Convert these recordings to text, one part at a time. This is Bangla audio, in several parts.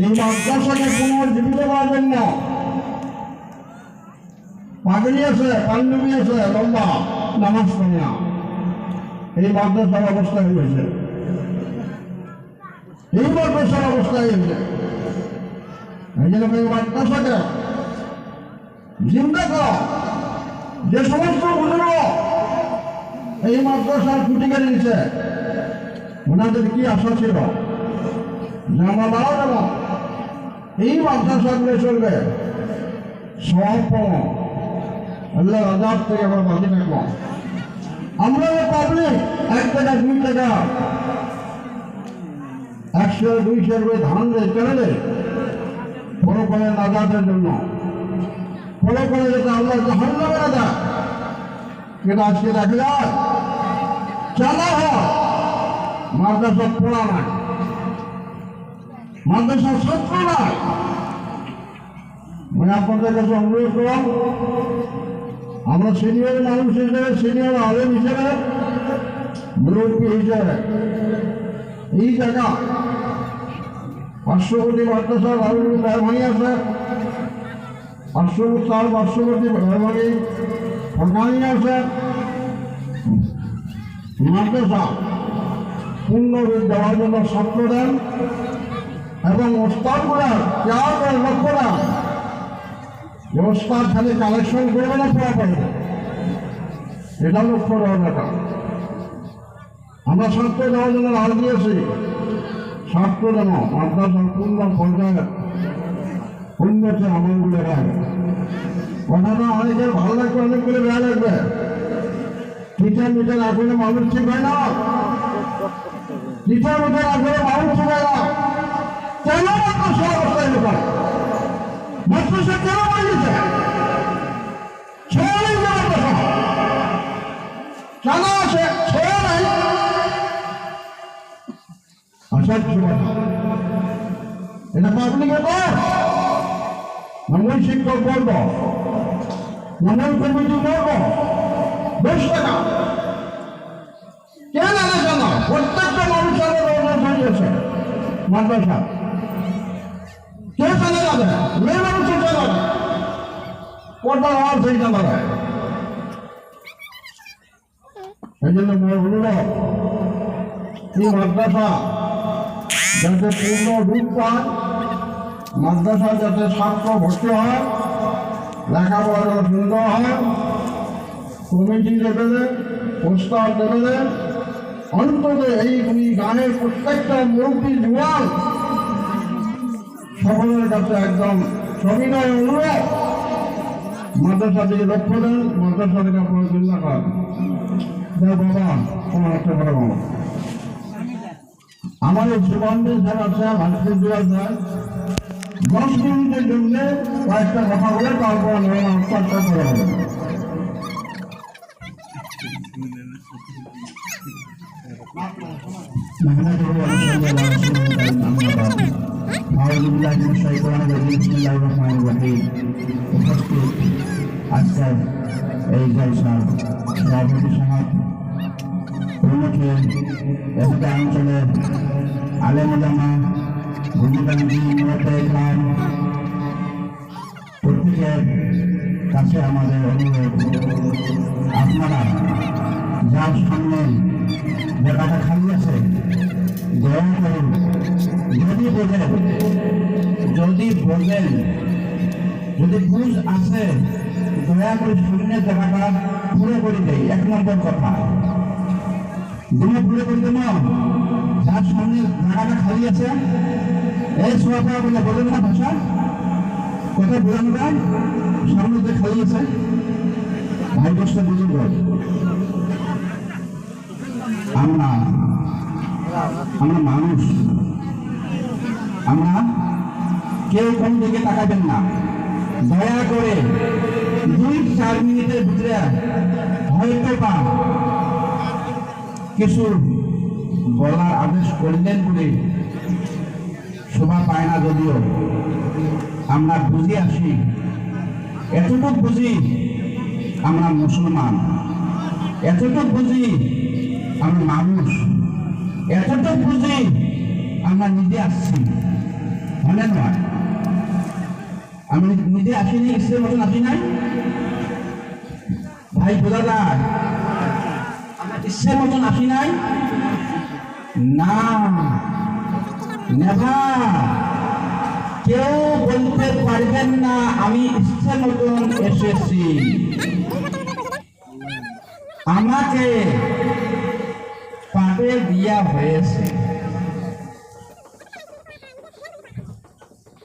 এই মাদ্রাসাকে পুনর্জীবিত করার জন্য পাগড়ি আছে, পাঞ্জাবি আছে, লম্বা নামাজ পড়ে না, এই মাদ্রাসার অবস্থা হয়েছে, এই মাদ্রাসার অবস্থা হয়েছে। এই জন্য এই মাদ্রাসাকে জিন্দা করা, যে সমস্ত বুজুর্গ এই মাদ্রাসার খুঁটি কেড়ে নিচ্ছে, ওনাদের কি আশা ছিল যে আমরা মারা যাব, এই মাদ্রাসাগুলো চলবে, সব পাবো, আল্লাহ আজাদ থেকে আমরা বাঁচে থাকবো। আমরা পাবলিক 1 টাকা 2 টাকা 100 200 করে ধান দেয় কেন দেয়? ফলো করে আজাদের জন্য, ফলো করে যেটা আল্লাহ জাহান্নামে না দেয়। কিন্তু আজকে দেখা যায় চালা হয় মাদ্রাসা পড়া নাই, মাদ্রাসার ছাত্র নাই। আমি আপনাদের কাছে অনুরোধ করলাম, আমরা সিনিয়র মানুষ হিসেবে, সিনিয়র আলেম হিসেবে, মুরব্বী হিসেবে এই জায়গা 500 কোটি মাদ্রাসার মেহরবানি আছে, 500 কোটি মেহরবানি সরকারি আছে। মাদ্রাসা পূর্ণ রূপ দেওয়ার জন্য ছাত্র দেন এবং ওস্তাদগুলার কেয়ার করে লক্ষ্য দেন যে ওস্তাদ খালি কালেকশন করবে না, পড়া পারবে, এটা লক্ষ্য দেওয়ার ব্যাপার। আমরা ছাত্র দেওয়ার জন্য রাজ দিয়েছি, ছাত্র যেন মাদ্রাসার পূর্ণ পর্যায়ে উন্নতি আমলগুলো হয়। কথাটা অনেকের ভালো লাগবে, অনেকগুলো বেয়া লাগবে। টিচার মিটার আসলে মানুষ ঠিক হয় না, টিচার মিটার আসলে মানুষ ঠিক হয় না। কেন মাদ্রাসা অবস্থায় লোক মাদ্রাসা কেন বানিয়েছে? ছেলে মাদ্রাসা কেন আছে? ছেলে নাই, আসার এটা পাবলিকে কর, মঙ্গল শিক্ষক বলব, মঙ্গল কমিটি বলব, 10 টাকা কেন আলাদা না? প্রত্যেকটা মানুষের হয়েছে মাদ্রাসা, কে চলে যাবে? মেয়ে মানুষের চলে যাবে, পর্দার আওয়াজ হয়ে যাবে। এই জন্য অনুরোধ, এই মাদ্রাসা যাতে পূর্ণ রূপ পায়, মাদ্রাসা যাতে ছাত্র ভর্তি হয়, লেখাপড়া সুন্দর হয়, কমিটি লেভেলে, প্রস্তাব লেভেলে, অন্তত এই গানের প্রত্যেকটা মুরব্বী জোয়ান সকলের কাছে একদম সবিনয় অনুরোধ, মাদ্রাসা দিকে লক্ষ্য দেন, মাদ্রাসা থেকে আপনার চিন্তা করেন। বাবা তোমার একটা বড় বাবা আমার এই সুগন্ধের স্যার আছে, ভাস্কর দেওয়া যায় 10 মিনিটের জন্য কয়েকটা কথা বলে তারপর আত্মাটা করে হবে। আজকের এই জলসার সভাপতি সমাজ উন্নতি এলাকা অঞ্চলের আলেম ওলামা, বুদ্ধিজীবী, ইকরাম, প্রত্যেকের কাছে আমাদের অনুরোধ, আপনারা যার সামনে জায়গাটা খালি আছে দয়া করুন, যদি বোঝেন, যদি বুঝ আছে, দয়া করে শরীরের জায়গাটা পুরো করে দেয়। 1 নম্বর কথা, দুটো পুরো করে দেব, যার সামনে জায়গাটা খালি আছে, এই সোয়াপা বলে বলেন না ভাষা, কথা বোঝানো যায়, সামনে যে খালি আছে, ভাই দশটা বুঝুন। আমরা মানুষ, আমরা কেউ কোন দিকে তাকাবেন না, দয়া করে 2-4 মিনিটের ভিতরে হয়তো বা কিছু বলার আদেশ করলেন বলে শোভা পায় না, যদিও আমরা বুঝে আসি, এতটুকু বুঝি আমরা মুসলমান, এতটুকু বুঝি আমরা মানুষ, এতটুকু বুঝি আমরা নিজে আসছি। হলে নয়। আমি নিজে আসিনি, ইসের মতন আসি নাই ভাই, বোঝা যায় আমরা ইসের মতন আসি নাই না, নেভার। কেউ বলতে পারবেন না আমি ইচ্ছা মতন এসেছি। আমাকে পাঠে দেওয়া হয়েছে।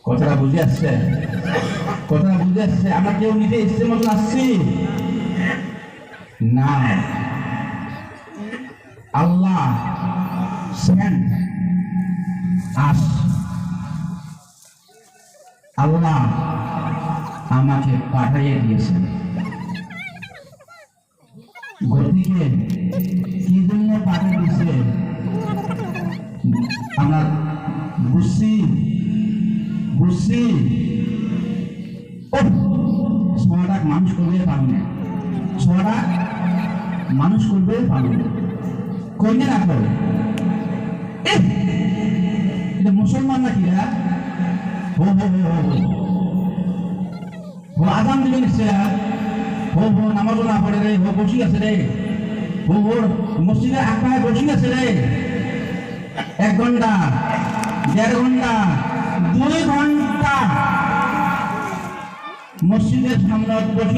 কথাটা বুঝে আসছে? কথাটা বুঝে আসছে? আমরা কেউ নিজে ইচ্ছে মতন আসছি না, আল্লাহ সেন্ড আস। আল্লাহ আমাকে পাঠিয়ে দিয়েছেন। গতিকে কি জন্য পাঠিয়ে দিয়েছে আমরা বুঝছি বুঝছি। ছটা মানুষ করবে পারবে না, ছটা মানুষ করবে পারবে না, করবে না করে। এটা মুসলমান নাকি? হো হো হো হো হো আজান দিবে নিশ্চয়। হো হো নামাজও না পড়ে রে, হো বসি আছে রে, হো হো মসজিদে আকায় বসি আছে রে। 1 ঘন্টা, 1.5 ঘন্টা, 2 ঘন্টা মসজিদের সামনে বসে